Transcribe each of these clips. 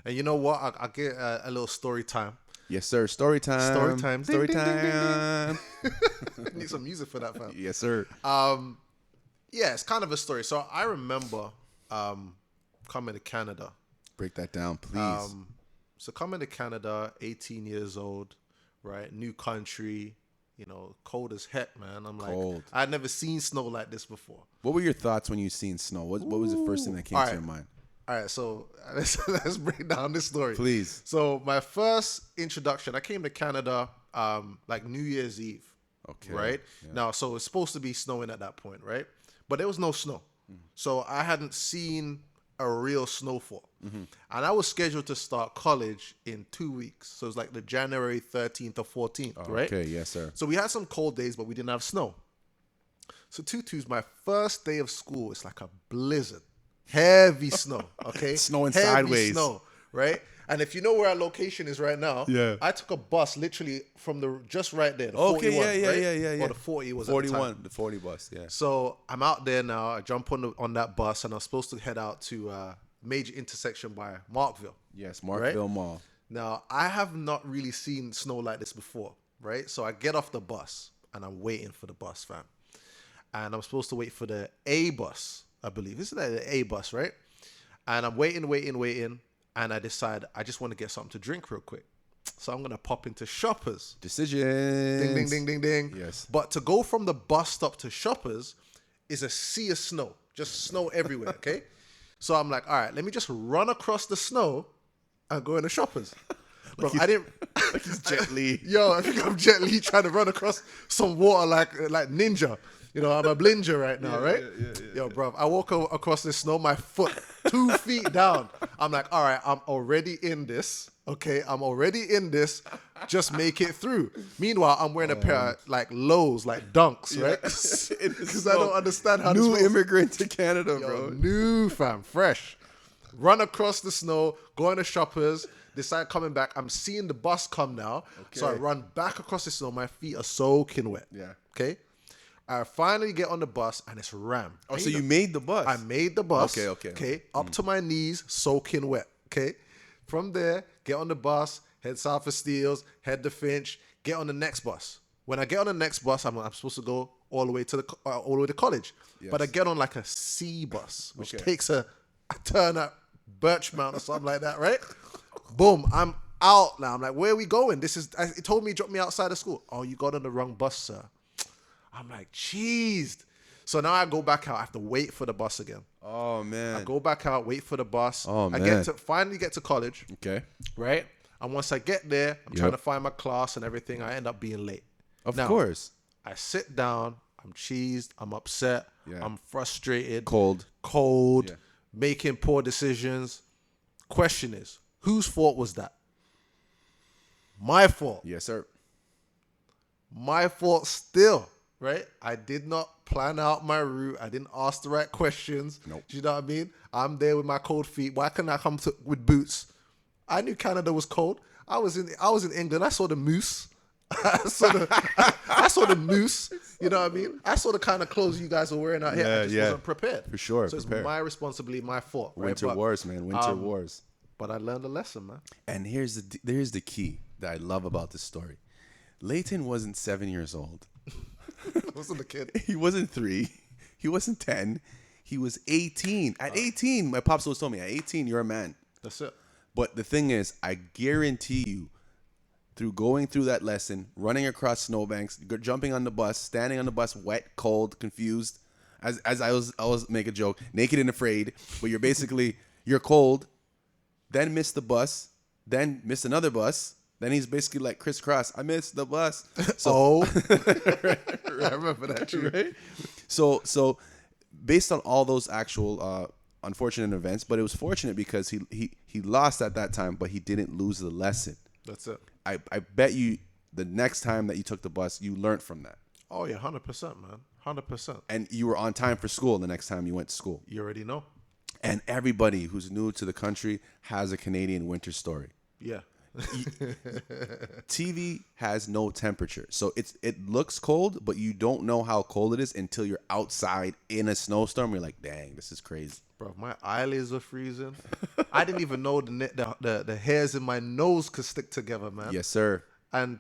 And you know what? I'll get a little story time. Yes, sir. Story time. Story time. Story Ding, ding, ding, ding, time. Need some music for that, fam. Yes, sir. Yeah, it's kind of a story. So I remember coming to Canada. Break that down, please. So coming to Canada, 18 years old, right? New country, cold as heck, man. I'm Cold. like, I'd never seen snow like this before. What were your thoughts when you seen snow? What was the first thing that came to your mind? All right, so let's break down this story. Please. So my first introduction, I came to Canada like New Year's Eve. Okay. Right? Yeah. Now, so it's supposed to be snowing at that point, right? But there was no snow. So I hadn't seen a real snowfall. And I was scheduled to start college in 2 weeks. So it's like the January 13th or 14th, right? Okay, yes, sir. So we had some cold days, but we didn't have snow. So Tutu's my first day of school. It's like a blizzard. Heavy snow, okay? Snowing Heavy sideways. snow, right? And if you know where our location is right now, Yeah. I took a bus literally from just right there. The Okay, 41, yeah. right? Or the 40 was 41, at the time. the 40 bus, yeah. So I'm out there now. I jump on that bus, and I'm supposed to head out to a major intersection by Markville. Yes, Markville Mall. Now, I have not really seen snow like this before, right? So I get off the bus, and I'm waiting for the bus, fam. And I'm supposed to wait for the A bus, I believe. Isn't that the A bus, right? And I'm waiting. And I decide I just want to get something to drink real quick. So I'm going to pop into Shoppers. Decisions. Ding, ding, ding, ding, ding. Yes. But to go from the bus stop to Shoppers is a sea of snow. Just snow everywhere, okay? So I'm like, all right, let me just run across the snow and go into Shoppers. Bro, I didn't... Like he's Jet Li. Yo, I think I'm Jet Li trying to run across some water like ninja. I'm a blinger right now, right? Yo, bro, I walk across this snow, my foot 2 feet down. I'm like, all right, I'm already in this. Okay, I'm already in this. Just make it through. Meanwhile, I'm wearing a pair of lows, like dunks, right? Because I don't understand how New this works. immigrant to Canada, Yo, bro. new fam, fresh. Run across the snow, going to Shoppers, decide coming back. I'm seeing the bus come now. So I Okay. run back across the snow. My feet are soaking wet. Yeah. Okay. I finally get on the bus and it's rammed. Oh, so you made the bus. I made the bus. Okay. Okay. Up to my knees, soaking wet. Okay. From there, get on the bus, head south of Steeles, head to Finch, get on the next bus. When I get on the next bus, I'm supposed to go all the way to college. Yes. But I get on like a C bus, which Okay. takes a turn at Birchmount or something like that, right? Boom, I'm out now. I'm like, where are we going? It told me drop me outside of school. Oh, you got on the wrong bus, sir. I'm like, cheesed. So now I go back out. I have to wait for the bus again. Oh, man. I go back out, wait for the bus. Oh, I man. finally get to college, Okay. right? And once I get there, I'm Yep. trying to find my class and everything. I end up being late. Of Now, course. I sit down. I'm cheesed. I'm upset. Yeah. I'm frustrated. Cold. Yeah. Making poor decisions. Question is, whose fault was that? My fault. Yes, sir. My fault still, right? I did not plan out my route. I didn't ask the right questions. Nope. Do you know what I mean? I'm there with my cold feet. Why couldn't I come with boots? I knew Canada was cold. I was in England. I saw the moose. I saw the moose. You know what I mean? I saw the kind of clothes you guys were wearing out here. I just wasn't prepared. For sure, So prepared. it's my responsibility, my fault. Right? Winter wars, man. Winter wars. But I learned a lesson, man. And here's the key that I love about this story. Leighton wasn't 7 years old. I wasn't a kid. He wasn't 3. He wasn't 10. He was 18. At 18, my pops always told me, at 18, you're a man. That's it. But the thing is, I guarantee you, through going through that lesson, running across snowbanks, jumping on the bus, standing on the bus, wet, cold, confused, as I always make a joke, naked and afraid, but you're cold, then miss the bus, then miss another bus, then he's basically like crisscross. I missed the bus. So, I remember that. Too. right? So based on all those actual unfortunate events, but it was fortunate because he lost at that time, but he didn't lose the lesson. That's it. I bet you the next time that you took the bus, you learned from that. Oh yeah, 100%, man, 100%. And you were on time for school the next time you went to school. You already know. And everybody who's new to the country has a Canadian winter story. Yeah. TV has no temperature. So it looks cold, but you don't know how cold it is until you're outside in a snowstorm. You're like, dang, this is crazy. Bro, my eyelids are freezing. I didn't even know the hairs in my nose could stick together, man. Yes, sir. And,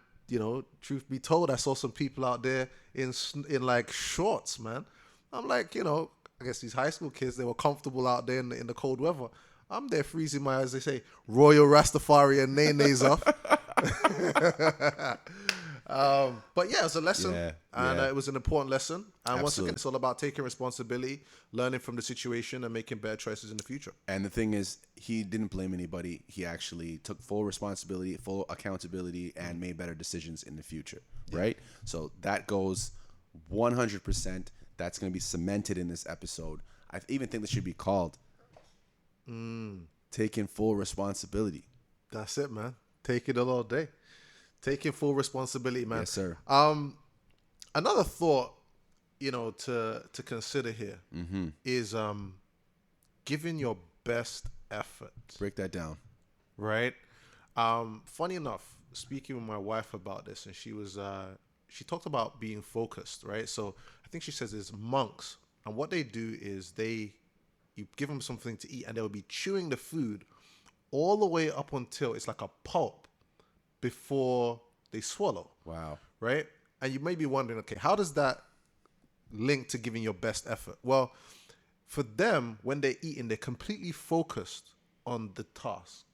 truth be told, I saw some people out there in like shorts, man. I'm like, I guess these high school kids, they were comfortable out there in the cold weather. I'm there freezing my eyes. They say, Royal Rastafari and nays off. But yeah, it was a lesson, and it was an important lesson. And once again, it's all about taking responsibility, learning from the situation, and making better choices in the future. And the thing is, he didn't blame anybody. He actually took full responsibility, full accountability, and made better decisions in the future, right? So that goes 100%. That's going to be cemented in this episode. I even think this should be called Taking Full Responsibility. That's it, man. Take it all day. Taking full responsibility, man. Yes, sir. Another thought, to consider here is giving your best effort. Break that down. Right? Funny enough, speaking with my wife about this, and she talked about being focused, right? So I think she says it's monks, and what they do is you give them something to eat, and they'll be chewing the food all the way up until it's like a pulp before they swallow. Wow. Right? And you may be wondering, okay, how does that link to giving your best effort? Well, for them, when they're eating, they're completely focused on the task.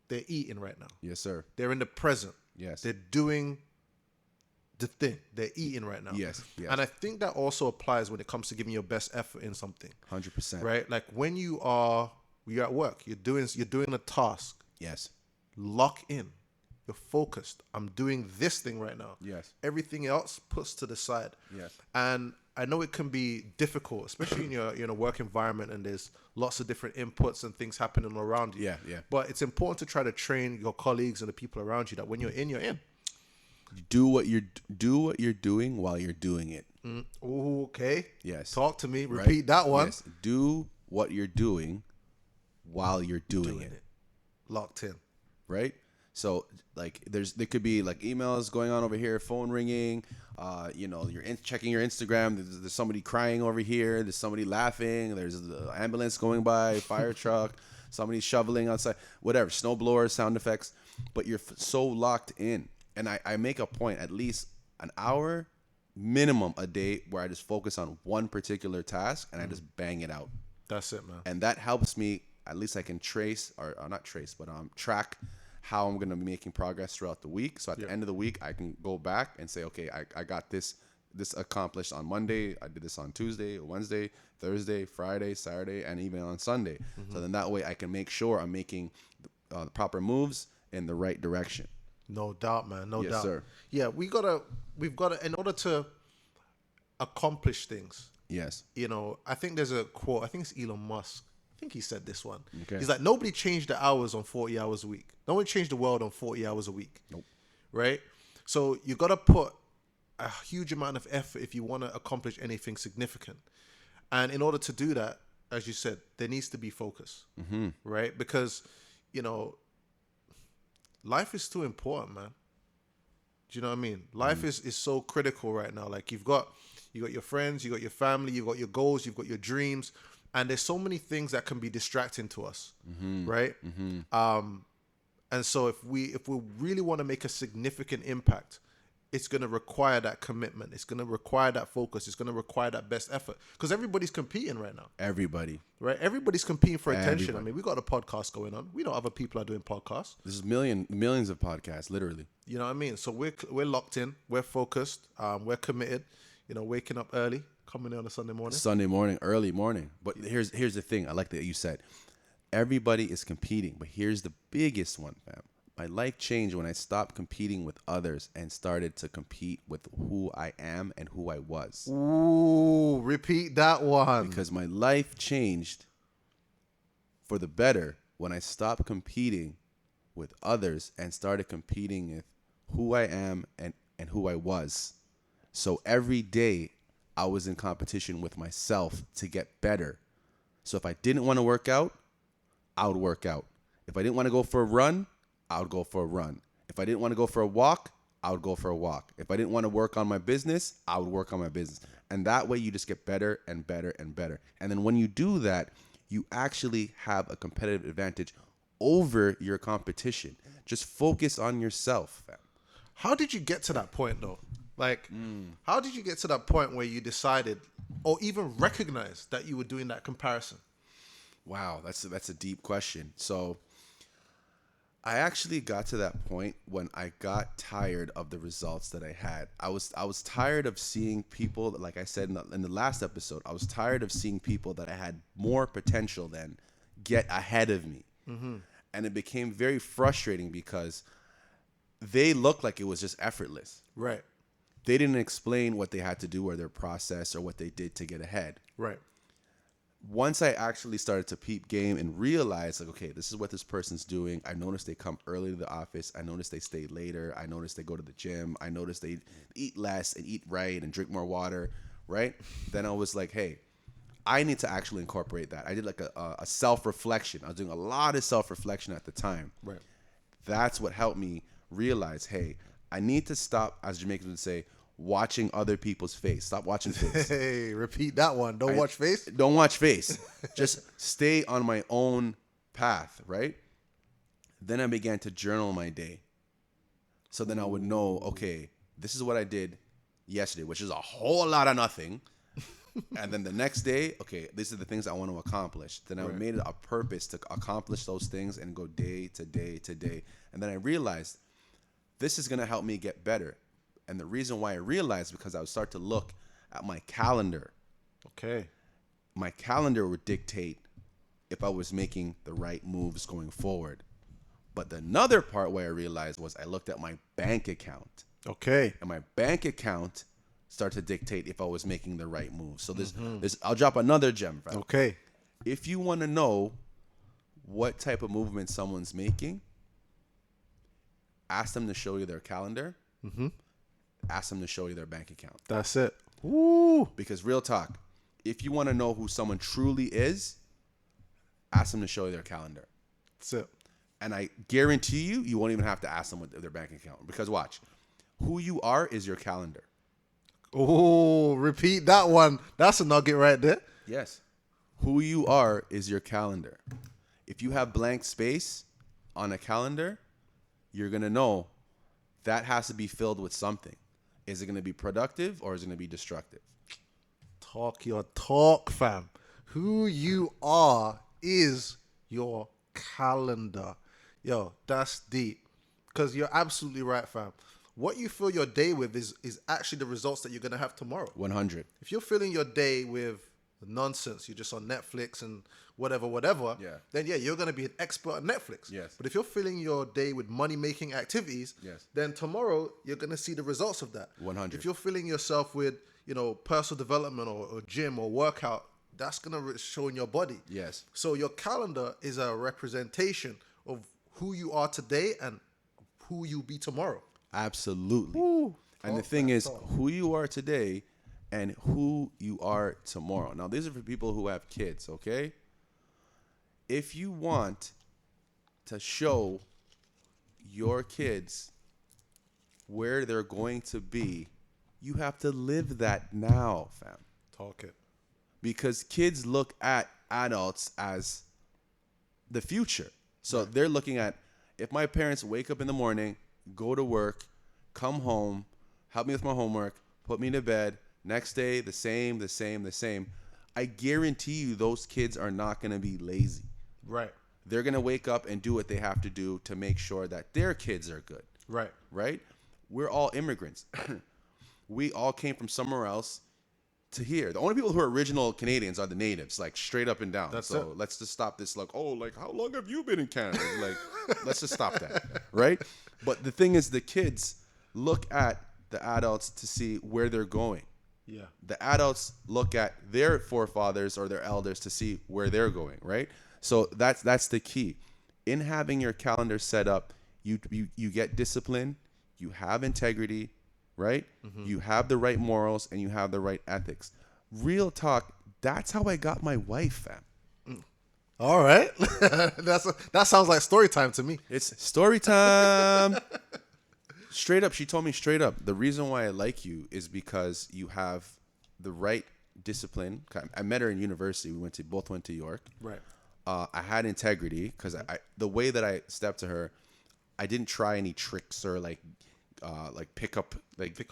They're eating right now. Yes, sir. They're in the present. Yes. They're doing the thing. They're eating right now. Yes. And I think that also applies when it comes to giving your best effort in something. 100%. Right? Like when you're at work, you're doing a task. Yes. Lock in. You're focused. I'm doing this thing right now. Yes. Everything else puts to the side. Yes. And I know it can be difficult, especially in your work environment, and there's lots of different inputs and things happening around you. Yeah. But it's important to try to train your colleagues and the people around you that when you're in, you're in. Do what you're doing while you're doing it. Ooh, okay. Yes. Talk to me. Repeat that one. Yes. Do what you're doing while you're doing it. Locked in. Right? So like there could be like emails going on over here, phone ringing, you're checking your Instagram, there's somebody crying over here, there's somebody laughing, there's the ambulance going by, fire truck, somebody shoveling outside, whatever, snowblower, sound effects, but you're so locked in. And I make a point, at least an hour minimum a day, where I just focus on one particular task and I just bang it out. That's it, man. And that helps me, at least I can trace, or not trace, but track how I'm going to be making progress throughout the week. So at the end of the week, I can go back and say, okay, I got this accomplished on Monday. I did this on Tuesday, Wednesday, Thursday, Friday, Saturday, and even on Sunday. So then that way I can make sure I'm making the proper moves in the right direction. No doubt, man. No doubt. Yes, sir. Yeah, we've got to, in order to accomplish things. Yes. I think there's a quote. I think it's Elon Musk. I think he said this one. Okay. He's like, nobody changed the hours on 40 hours a week. Nobody changed the world on 40 hours a week. Nope. Right? So you got to put a huge amount of effort if you want to accomplish anything significant. And in order to do that, as you said, there needs to be focus. Mm-hmm. Right? Because, life is too important, man. Do you know what I mean? Life is so critical right now. Like you got your friends, you got your family, you got your goals, you've got your dreams. And there's so many things that can be distracting to us, right? Mm-hmm. And so if we really want to make a significant impact, it's going to require that commitment. It's going to require that focus. It's going to require that best effort, because everybody's competing right now. Everybody. Right? Everybody's competing for attention. I mean, we got a podcast going on. We know other people are doing podcasts. This is millions of podcasts, literally. You know what I mean? So we're locked in. We're focused. We're committed. Waking up early. Coming in on a Sunday morning. Early morning. But here's the thing. I like that you said everybody is competing. But here's the biggest one, fam. My life changed when I stopped competing with others and started to compete with who I am and who I was. Ooh, repeat that one. Because my life changed for the better when I stopped competing with others and started competing with who I am and who I was. So every day I was in competition with myself to get better. So if I didn't want to work out, I would work out. If I didn't want to go for a run, I would go for a run. If I didn't want to go for a walk, I would go for a walk. If I didn't want to work on my business, I would work on my business. And that way you just get better and better and better. And then when you do that, you actually have a competitive advantage over your competition. Just focus on yourself, fam. How did you get to that point, though? Like, how did you get to that point where you decided or even recognized that you were doing that comparison? Wow, that's a deep question. So I actually got to that point when I got tired of the results that I had. I was tired of seeing people, like I said in the last episode, I was tired of seeing people that I had more potential than get ahead of me. Mm-hmm. And it became very frustrating because they looked like it was just effortless. Right. They didn't explain what they had to do or their process or what they did to get ahead. Right. Once I actually started to peep game and realize, like, okay, this is what this person's doing. I noticed they come early to the office. I noticed they stay later. I noticed they go to the gym. I noticed they eat less and eat right and drink more water, right? Then I was like, hey, I need to actually incorporate that. I did like a self-reflection. I was doing a lot of self-reflection at the time. Right. That's what helped me realize, hey, I need to stop, as Jamaicans would say, watching other people's face. Stop watching face. Hey, repeat that one. Don't watch face. Don't watch face. Just stay on my own path, right? Then I began to journal my day. So then I would know, okay, this is what I did yesterday, which is a whole lot of nothing. And then the next day, okay, these are the things I want to accomplish. Then I made it a purpose to accomplish those things and go day to day to day. And then I realized this is going to help me get better. And the reason why I realized because I would start to look at my calendar. Okay. My calendar would dictate if I was making the right moves going forward. But another part where I realized was I looked at my bank account. Okay. And my bank account started to dictate if I was making the right moves. So there's I'll drop another gem. Right? Okay. If you want to know what type of movement someone's making, ask them to show you their calendar. Mm-hmm. Ask them to show you their bank account. That's it. Woo. Because real talk, if you want to know who someone truly is, ask them to show you their calendar. That's it. And I guarantee you, you won't even have to ask them what their bank account. Because watch, who you are is your calendar. Oh, repeat that one. That's a nugget right there. Yes. Who you are is your calendar. If you have blank space on a calendar, you're going to know that has to be filled with something. Is it going to be productive or is it going to be destructive? Talk your talk, fam. Who you are is your calendar. Yo, that's deep. Because you're absolutely right, fam. What you fill your day with is actually the results that you're going to have tomorrow. 100. If you're filling your day with nonsense, you're just on Netflix and whatever, then yeah, you're going to be an expert on Netflix. Yes. But if you're filling your day with money-making activities, yes, then tomorrow you're going to see the results of that. 100. If you're filling yourself with, personal development or gym or workout, that's going to show in your body. Yes. So your calendar is a representation of who you are today and who you'll be tomorrow. Absolutely. Woo. And the thing is, who you are today and who you are tomorrow. Now, these are for people who have kids, okay? If you want to show your kids where they're going to be, you have to live that now, fam. Talk it. Because kids look at adults as the future. So they're looking at, if my parents wake up in the morning, go to work, come home, help me with my homework, put me to bed, next day, the same. I guarantee you those kids are not going to be lazy. Right. They're going to wake up and do what they have to do to make sure that their kids are good. Right. Right? We're all immigrants. We all came from somewhere else to here. The only people who are original Canadians are the natives, like straight up and down. That's so it. Let's just stop this. Like, how long have you been in Canada? Like, let's just stop that. Right? But the thing is, the kids look at the adults to see where they're going. Yeah. The adults look at their forefathers or their elders to see where they're going, right? So that's the key. In having your calendar set up, you get discipline, you have integrity, right? Mm-hmm. You have the right morals and you have the right ethics. Real talk, that's how I got my wife, fam. All right. That sounds like story time to me. It's story time. Straight up, she told me straight up, the reason why I like you is because you have the right discipline. I met her in university. We both went to York. Right. I had integrity because the way that I stepped to her, I didn't try any tricks or like pick up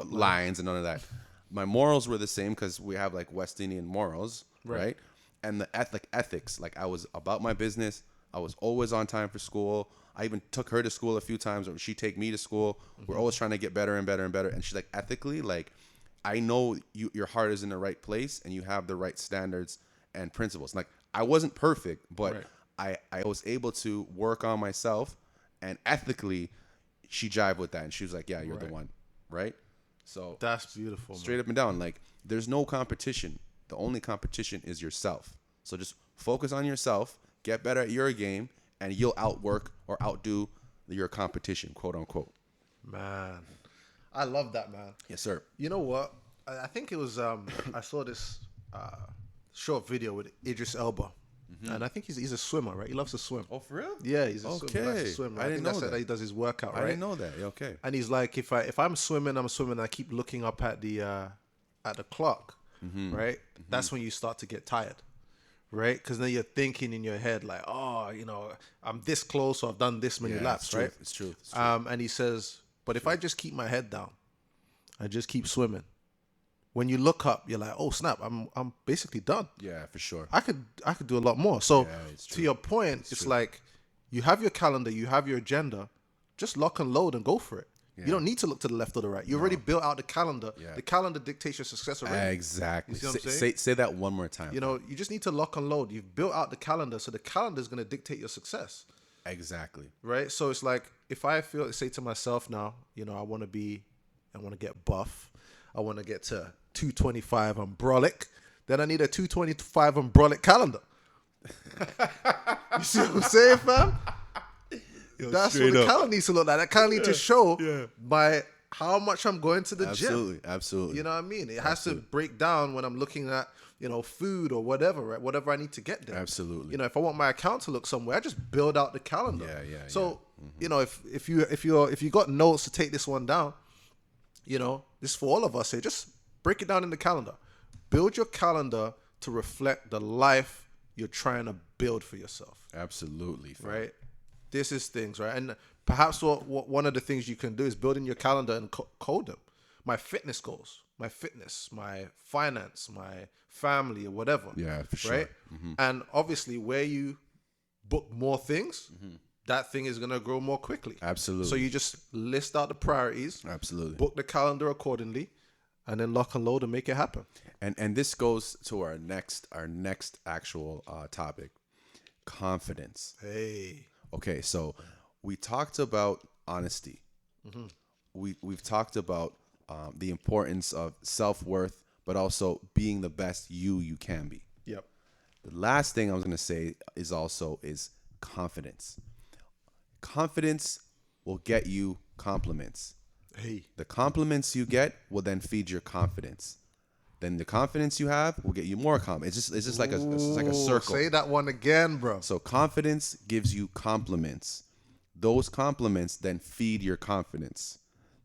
lines and none of that. My morals were the same because we have like West Indian morals, right? And the ethics, like I was about my business. I was always on time for school. I even took her to school a few times, or she'd take me to school. We're always trying to get better and better and better. And she's like, ethically, like, I know your heart is in the right place and you have the right standards and principles. Like, I wasn't perfect, but I was able to work on myself, and ethically, she jived with that. And she was like, yeah, you're the one, right? So that's beautiful. Straight up and down. Like, there's no competition. The only competition is yourself. So just focus on yourself, get better at your game, and you'll outwork or outdo your competition, quote unquote. Man, I love that, man. Yes, sir. You know what? I think it was I saw this short video with Idris Elba, and I think he's a swimmer, right? He loves to swim. Oh, for real? Yeah, he's a swimmer. He likes to swim, right? I didn't know that. He does his workout, right? I didn't know that. Okay. And he's like, if I'm swimming, I keep looking up at the clock, right? That's when you start to get tired. Right, because then you're thinking in your head like, oh, I'm this close, so I've done this many laps, right? It's true. And he says, but if I just keep my head down, I just keep swimming. When you look up, you're like, oh snap, I'm basically done. Yeah, for sure. I could do a lot more. So to your point, it's like you have your calendar, you have your agenda, just lock and load and go for it. Yeah. You don't need to look to the left or the right. You already built out the calendar. Yeah. The calendar dictates your success already. Exactly. You see what I'm saying? Say that one more time. You just need to lock and load. You've built out the calendar, so the calendar is going to dictate your success. Exactly. Right? So it's like, if I say to myself now, I want to get buff. I want to get to 225 and brolic. Then I need a 225 and brolic calendar. You see what I'm saying, fam? That's what the calendar needs to look like. That calendar needs to show by how much I'm going to the gym. Absolutely. You know what I mean? It has to break down when I'm looking at, food or whatever, right? Whatever I need to get there. Absolutely. If I want my account to look somewhere, I just build out the calendar. Yeah. So, if you got notes to take this one down, this is for all of us here. Just break it down in the calendar. Build your calendar to reflect the life you're trying to build for yourself. Absolutely. Right? This is things, right? And perhaps what one of the things you can do is build in your calendar and code them. My fitness goals, my fitness, my finance, my family, or whatever. Yeah, for sure. Right? And obviously, where you book more things, that thing is going to grow more quickly. Absolutely. So you just list out the priorities. Absolutely. Book the calendar accordingly, and then lock and load and make it happen. And this goes to our next actual topic, confidence. Hey. Okay, so we talked about honesty. We've talked about the importance of self-worth, but also being the best you can be. Yep. The last thing I was going to say is confidence. Confidence will get you compliments. Hey. The compliments you get will then feed your confidence. Then the confidence you have will get you more confidence. It's just like a circle. Say that one again, bro. So confidence gives you compliments. Those compliments then feed your confidence.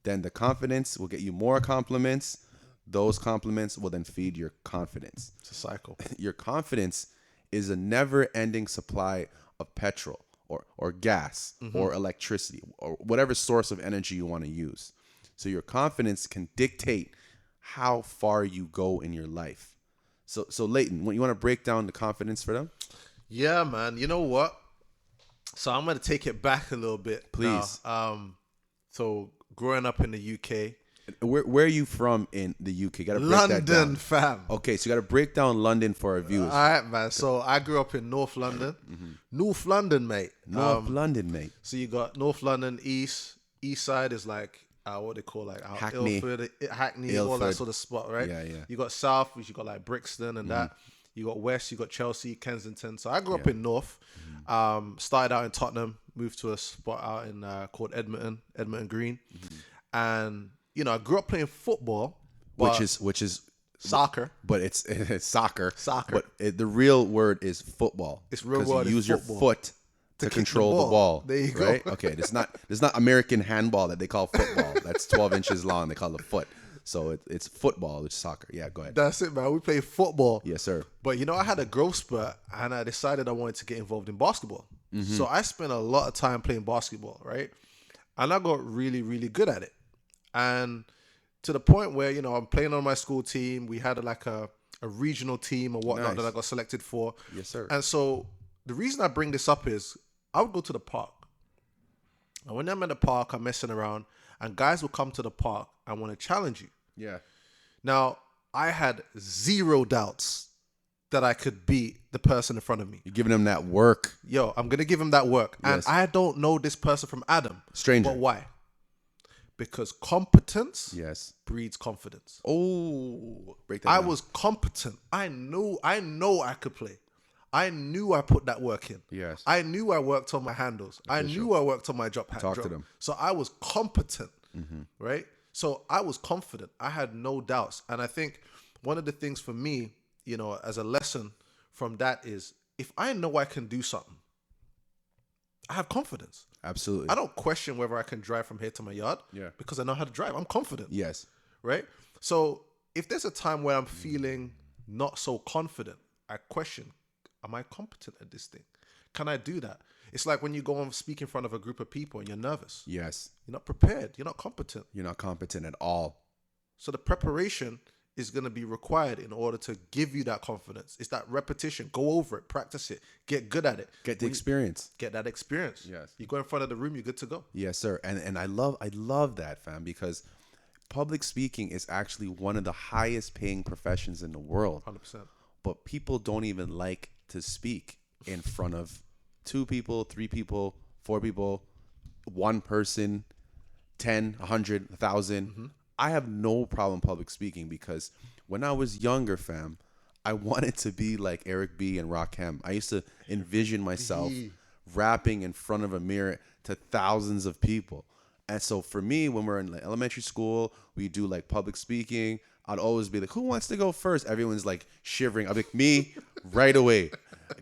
Then the confidence will get you more compliments. Those compliments will then feed your confidence. It's a cycle. Your confidence is a never-ending supply of petrol or gas or electricity or whatever source of energy you want to use. So your confidence can dictate how far you go in your life. So Leighton, you want to break down the confidence for them? Yeah, man. You know what? So I'm going to take it back a little bit. Please. Now. So growing up in the UK. Where are you from in the UK? Got to break London, that down. fam. Okay, so you got to break down London for our viewers. All right, man. So I grew up in North London. North London, mate. London, mate. So you got North London, East side is like what they call like Hackney. Hackney, all that sort of spot, right? Yeah. You got South, which you got like Brixton and that. You got West, you got Chelsea, Kensington. So I grew up in North. Started out in Tottenham, moved to a spot out in called Edmonton Green, and I grew up playing football, which is Soccer. but it's soccer. Soccer. But the real word is football. It's real 'Cause word you is use football. your foot to kick the control the ball. ball. There you go. Right? Okay. It's not American handball that they call football. That's 12 inches long. They call it foot. So it's football, it's soccer. Yeah, go ahead. That's it, man. We play football. Yes, sir. But I had a growth spurt, and I decided I wanted to get involved in basketball. So I spent a lot of time playing basketball, right? And I got really, really good at it. And to the point where, I'm playing on my school team. We had like a regional team or whatnot Nice. that I got selected for. Yes, sir. And so the reason I bring this up is I would go to the park. And when I'm at the park, I'm messing around, and guys will come to the park and want to challenge you. Yeah. Now, I had zero doubts that I could beat the person in front of me. You're giving them that work. Yo, I'm going to give him that work. Yes. And I don't know this person from Adam. Stranger. But why? Because competence Yes. breeds confidence. Oh, break that I down. was competent. I know I could play. I knew I put that work in. Yes. I knew I worked on my handles. I knew I worked on my drop. Talk to them. So I was competent, right? So I was confident. I had no doubts. And I think one of the things for me, as a lesson from that is if I know I can do something, I have confidence. Absolutely. I don't question whether I can drive from here to my yard because I know how to drive. I'm confident. Yes. Right? So if there's a time where I'm feeling not so confident, I question, am I competent at this thing? Can I do that? It's like when you go and speak in front of a group of people and you're nervous. Yes. You're not prepared. You're not competent. You're not competent at all. So the preparation is going to be required in order to give you that confidence. It's that repetition. Go over it. Practice it. Get good at it. Get the experience. Get that experience. Yes. You go in front of the room, you're good to go. Yes, sir. And I love that, fam, because public speaking is actually one of the highest paying professions in the world. 100%. But people don't even like to speak in front of 2 people, 3 people, 4 people, 1 person, 10, 100, 1,000. I have no problem public speaking because when I was younger, fam, I wanted to be like Eric B. and Rakim. I used to envision myself rapping in front of a mirror to thousands of people. And so for me, when we're in like elementary school, we do like public speaking. I'd always be like, who wants to go first? Everyone's like shivering. I'd be like, me, right away.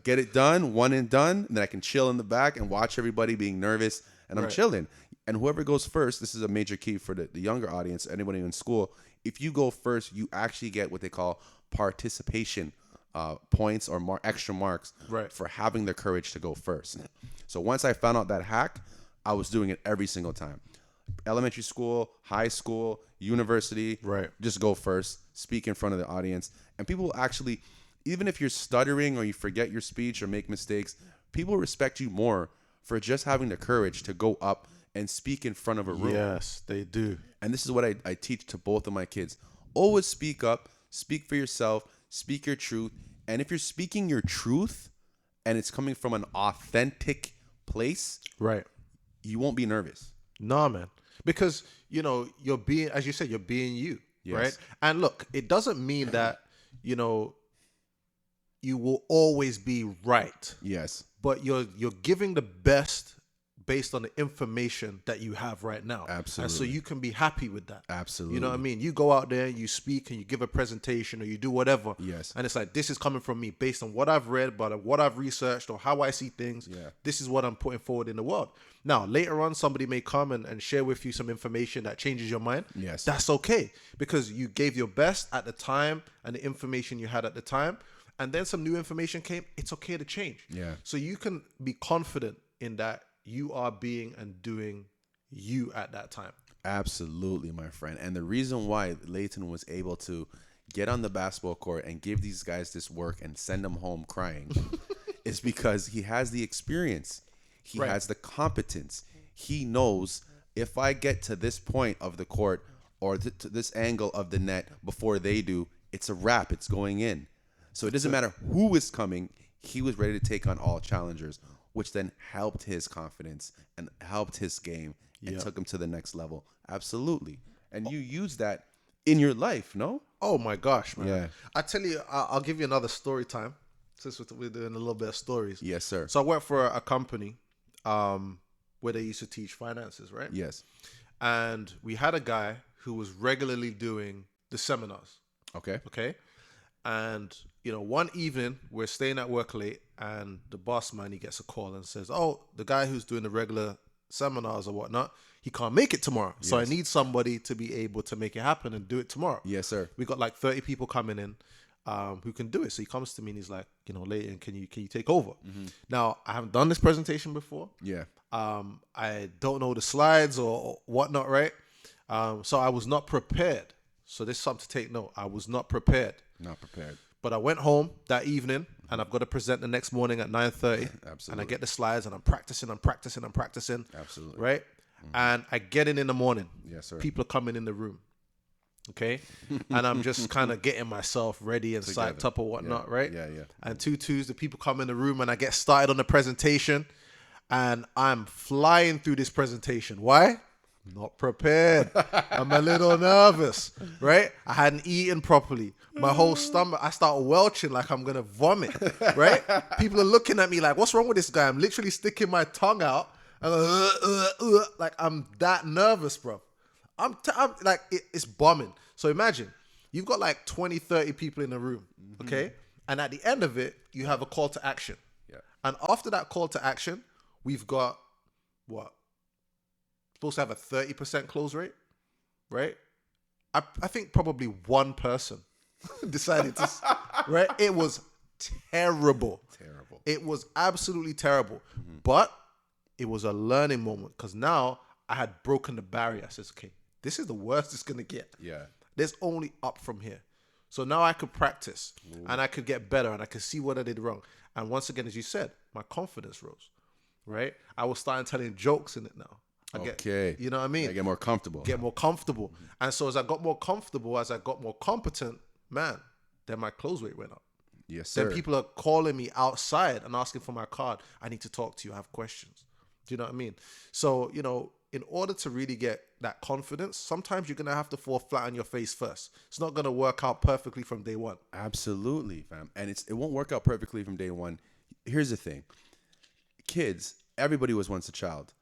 Get it done, one and done. And then I can chill in the back and watch everybody being nervous. And I'm chilling. And whoever goes first, this is a major key for the younger audience, anybody in school. If you go first, you actually get what they call participation points or extra marks for having the courage to go first. So once I found out that hack, I was doing it every single time. Elementary school, high school, university, just go first, speak in front of the audience. And people actually, even if you're stuttering or you forget your speech or make mistakes, people respect you more for just having the courage to go up and speak in front of a room. Yes, they do. And this is what I teach to both of my kids. Always speak up, speak for yourself, speak your truth. And if you're speaking your truth and it's coming from an authentic place, you won't be nervous. Nah, man. Because, you're being, as you said, you're being you, right? And look, it doesn't mean that, you will always be right. Yes. But you're giving the best based on the information that you have right now. Absolutely. And so you can be happy with that. Absolutely. You know what I mean? You go out there, you speak, and you give a presentation or you do whatever. Yes. And it's like, this is coming from me based on what I've read, but what I've researched or how I see things. Yeah. This is what I'm putting forward in the world. Now, later on, somebody may come and share with you some information that changes your mind. Yes. That's okay because you gave your best at the time and the information you had at the time. And then some new information came. It's okay to change. Yeah. So you can be confident in that you are being and doing you at that time. Absolutely, my friend. And the reason why Leighton was able to get on the basketball court and give these guys this work and send them home crying is because he has the experience. He has the competence. He knows if I get to this point of the court or to this angle of the net before they do, it's a wrap. It's going in. So it doesn't matter who is coming. He was ready to take on all challengers, which then helped his confidence and helped his game and took him to the next level. Absolutely. And you use that in your life, no? Oh my gosh, man. Yeah. I tell you, I'll give you another story time since we're doing a little bit of stories. Yes, sir. So I worked for a company where they used to teach finances, right? Yes. And we had a guy who was regularly doing the seminars. Okay. Okay. And, one evening we're staying at work late and the boss man, he gets a call and says, oh, the guy who's doing the regular seminars or whatnot, he can't make it tomorrow. So I Yes. need somebody to be able to make it happen and do it tomorrow. Yes, sir. We got like 30 people coming in who can do it. So he comes to me and he's like, Leighton, can you take over? Now, I haven't done this presentation before. Yeah. I don't know the slides or whatnot, right? So I was not prepared. So this is something to take note. I was not prepared. Not prepared. But I went home that evening and I've got to present the next morning at 9:30. Absolutely. And I get the slides and I'm practicing. Absolutely. Right? And I get in the morning. Yes, sir. People are coming in the room. Okay? And I'm just kind of getting myself ready and psyched up or whatnot, right? Yeah. And 2-2s, the people come in the room and I get started on the presentation and I'm flying through this presentation. Why? Not prepared. I'm a little nervous, right? I hadn't eaten properly. My whole stomach, I start welching like I'm going to vomit, right? People are looking at me like, what's wrong with this guy? I'm literally sticking my tongue out. And like, I'm that nervous, bro. I'm like, it's bombing. So imagine, you've got like 20, 30 people in the room, okay? And at the end of it, you have a call to action. Yeah. And after that call to action, we've got, what? Supposed to have a 30% close rate, right? I think probably one person decided to, right? It was terrible. Terrible. It was absolutely terrible. But it was a learning moment because now I had broken the barrier. I said, okay, this is the worst it's going to get. Yeah. There's only up from here. So now I could practice and I could get better and I could see what I did wrong. And once again, as you said, my confidence rose, right? I was starting telling jokes in it now. You know what I mean? I get more comfortable. Get more comfortable. And so as I got more comfortable, as I got more competent, man, then my close rate went up. Yes, sir. Then people are calling me outside and asking for my card. I need to talk to you. I have questions. Do you know what I mean? So, in order to really get that confidence, sometimes you're going to have to fall flat on your face first. It's not going to work out perfectly from day one. Absolutely, fam. And it won't work out perfectly from day one. Here's the thing. Kids, everybody was once a child.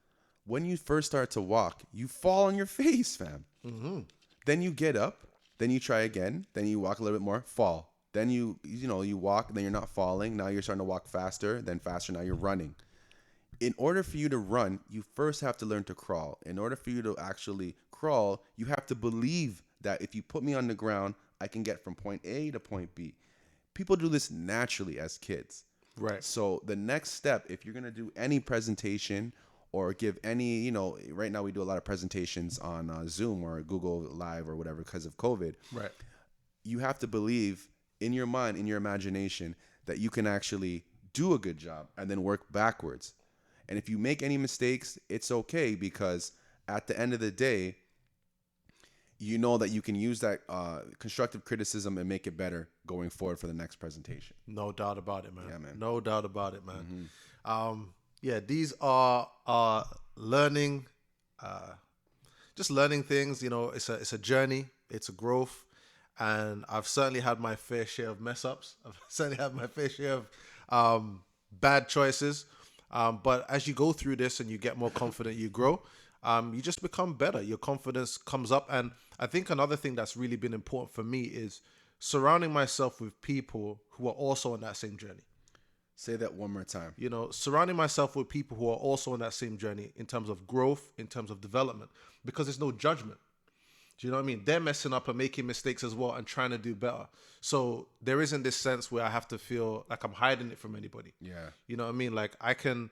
When you first start to walk, you fall on your face, fam. Then you get up, then you try again, then you walk a little bit more, fall. Then you walk, then you're not falling. Now you're starting to walk faster, then faster, now you're running. In order for you to run, you first have to learn to crawl. In order for you to actually crawl, you have to believe that if you put me on the ground, I can get from point A to point B. People do this naturally as kids. Right. So the next step, if you're going to do any presentation or give any, right now we do a lot of presentations on Zoom or Google Live or whatever because of COVID. Right. You have to believe in your mind, in your imagination, that you can actually do a good job and then work backwards. And if you make any mistakes, it's okay because at the end of the day, you know that you can use that constructive criticism and make it better going forward for the next presentation. No doubt about it, man. Yeah, man. No doubt about it, man. These are learning, just learning things. It's a journey. It's a growth. And I've certainly had my fair share of mess ups. I've certainly had my fair share of bad choices. But as you go through this and you get more confident, you grow, you just become better. Your confidence comes up. And I think another thing that's really been important for me is surrounding myself with people who are also on that same journey. Say that one more time. Surrounding myself with people who are also on that same journey in terms of growth, in terms of development, because there's no judgment. Do you know what I mean? They're messing up and making mistakes as well and trying to do better. So there isn't this sense where I have to feel like I'm hiding it from anybody. Yeah. You know what I mean? Like I can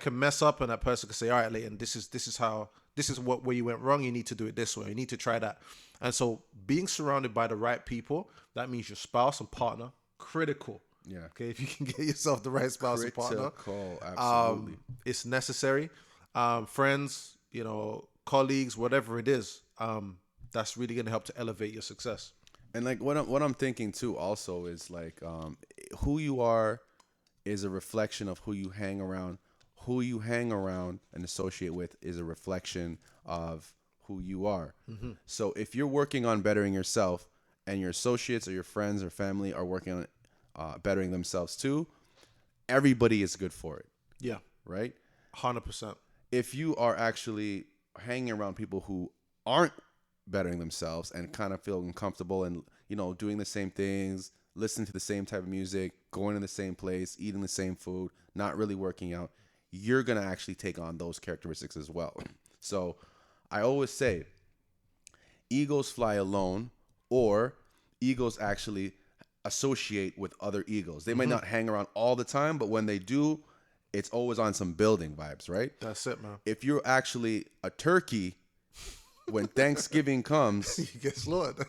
mess up and that person can say, all right, Leighton, this is where you went wrong. You need to do it this way. You need to try that. And so being surrounded by the right people, that means your spouse and partner, critical. Yeah. Okay. If you can get yourself the right spouse and partner, absolutely. It's necessary. Friends, colleagues, whatever it is, that's really going to help to elevate your success. And like what I'm thinking too also is like who you are is a reflection of who you hang around. Who you hang around and associate with is a reflection of who you are. Mm-hmm. So if you're working on bettering yourself and your associates or your friends or family are working on bettering themselves too, everybody is good for it. Yeah. Right? 100%. If you are actually hanging around people who aren't bettering themselves and kind of feeling comfortable and, doing the same things, listening to the same type of music, going to the same place, eating the same food, not really working out, you're going to actually take on those characteristics as well. So I always say egos fly alone, or egos actually associate with other egos. They might not hang around all the time, but when they do, it's always on some building vibes, right? That's it, man. If you're actually a turkey, when Thanksgiving comes, You get slaughtered.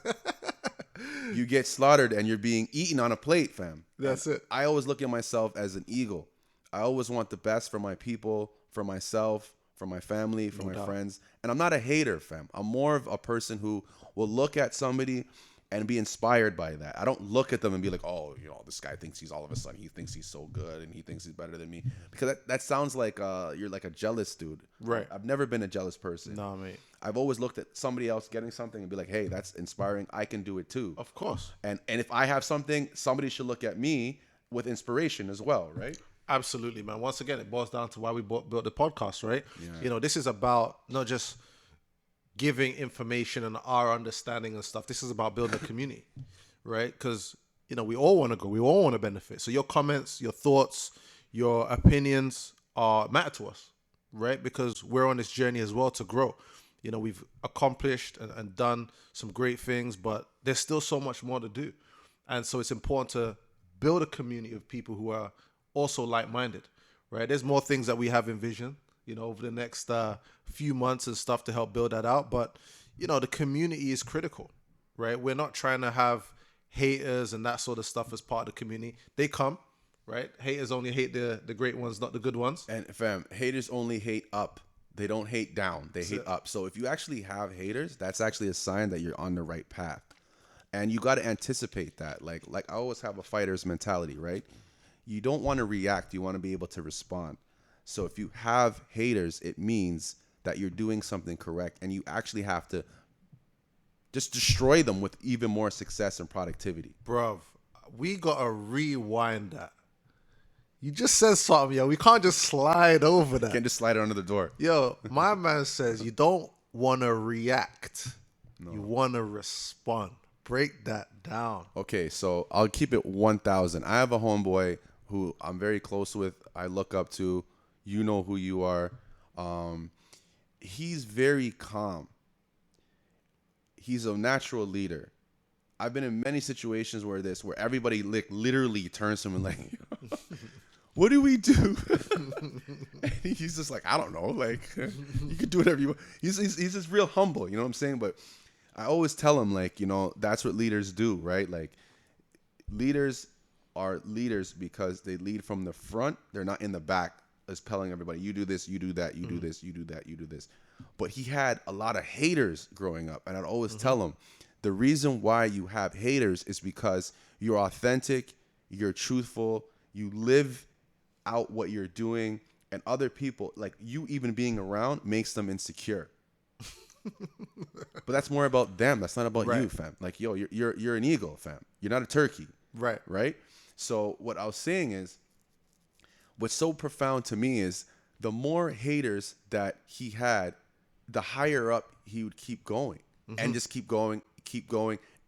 you get slaughtered and you're being eaten on a plate, fam. That's it. I always look at myself as an eagle. I always want the best for my people, for myself, for my family, for my friends. And I'm not a hater, fam. I'm more of a person who will look at somebody and be inspired by that. I don't look at them and be like, oh, this guy thinks he's all of a sudden, he thinks he's so good and he thinks he's better than me. Because that sounds like you're like a jealous dude. Right. I've never been a jealous person. No, mate. I've always looked at somebody else getting something and be like, hey, that's inspiring. I can do it too. Of course. And if I have something, somebody should look at me with inspiration as well, right? Absolutely, man. Once again, it boils down to why we built the podcast, right? Yeah. This is about not just giving information and our understanding and stuff. This is about building a community, right? Because, we all want to go. We all want to benefit. So your comments, your thoughts, your opinions matter to us, right? Because we're on this journey as well to grow. We've accomplished and done some great things, but there's still so much more to do. And so it's important to build a community of people who are also like-minded, right? There's more things that we have envisioned, over the next few months and stuff to help build that out. But, the community is critical, right? We're not trying to have haters and that sort of stuff as part of the community. They come, right? Haters only hate the great ones, not the good ones. And fam, haters only hate up. They don't hate down. They hate up. So if you actually have haters, that's actually a sign that you're on the right path. And you got to anticipate that. Like I always have a fighter's mentality, right? You don't want to react. You want to be able to respond. So if you have haters, it means that you're doing something correct, and you actually have to just destroy them with even more success and productivity. Bruv, we got to rewind that. You just said something, yo. We can't just slide over that. Can't just slide it under the door. Yo, my man says you don't want to react. No. You want to respond. Break that down. Okay, so I'll keep it 1,000. I have a homeboy who I'm very close with. I look up to. You know who you are. He's very calm. He's a natural leader. I've been in many situations where everybody literally turns to him and like, what do we do? And he's just like, I don't know. Like, you can do whatever you want. He's just real humble. You know what I'm saying? But I always tell him, like, that's what leaders do, right? Like, leaders are leaders because they lead from the front. They're not in the back as telling everybody, you do this, you do that, you do this, you do that, you do this. But he had a lot of haters growing up. And I'd always tell him, the reason why you have haters is because you're authentic, you're truthful, you live out what you're doing, and other people, like you even being around, makes them insecure. But that's more about them. That's not about you, fam. Like, yo, you're an eagle, fam. You're not a turkey. Right? So what I was saying is, what's so profound to me is the more haters that he had, the higher up he would keep going and just keep going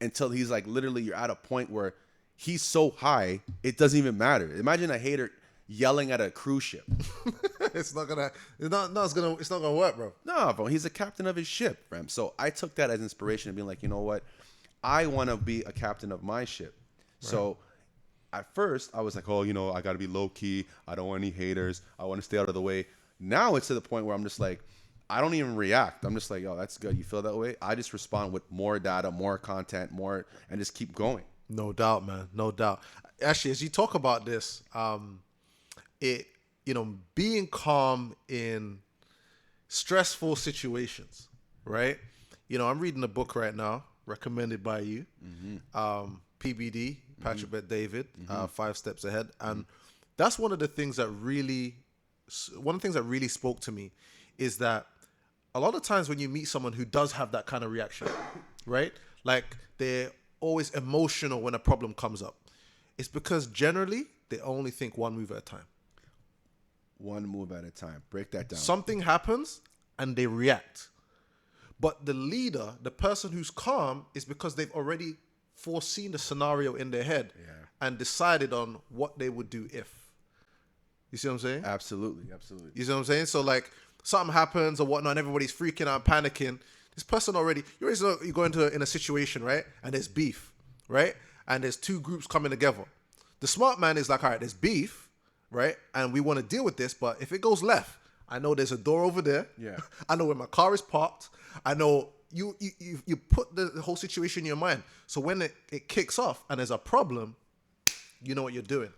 until he's like, literally, you're at a point where he's so high, it doesn't even matter. Imagine a hater yelling at a cruise ship. It's not gonna work, bro. No, bro, he's the captain of his ship, fam. So I took that as inspiration and being like, you know what? I want to be a captain of my ship. Right. So at first I was like, oh, I got to be low key. I don't want any haters. I want to stay out of the way. Now it's to the point where I'm just like, I don't even react. I'm just like, oh, that's good. You feel that way? I just respond with more data, more content, and just keep going. No doubt, man. No doubt. Actually, as you talk about this, being calm in stressful situations, right? I'm reading a book right now, recommended by you, PBD, Patrick Bet David, 5 Steps Ahead. And that's one of the things that really spoke to me is that a lot of times when you meet someone who does have that kind of reaction, right? Like they're always emotional when a problem comes up. It's because generally they only think one move at a time. One move at a time. Break that down. Something happens and they react. But the leader, the person who's calm, is because they've already foreseen the scenario in their head and decided on what they would do if. You see what I'm saying? Absolutely. You see what I'm saying? So like something happens or whatnot, and everybody's freaking out, panicking. This person already, you go into in a situation, right? And there's beef, right? And there's two groups coming together. The smart man is like, all right, there's beef, right? And we want to deal with this, but if it goes left, I know there's a door over there. Yeah. I know where my car is parked. I know you put the whole situation in your mind. So when it kicks off and there's a problem, you know what you're doing.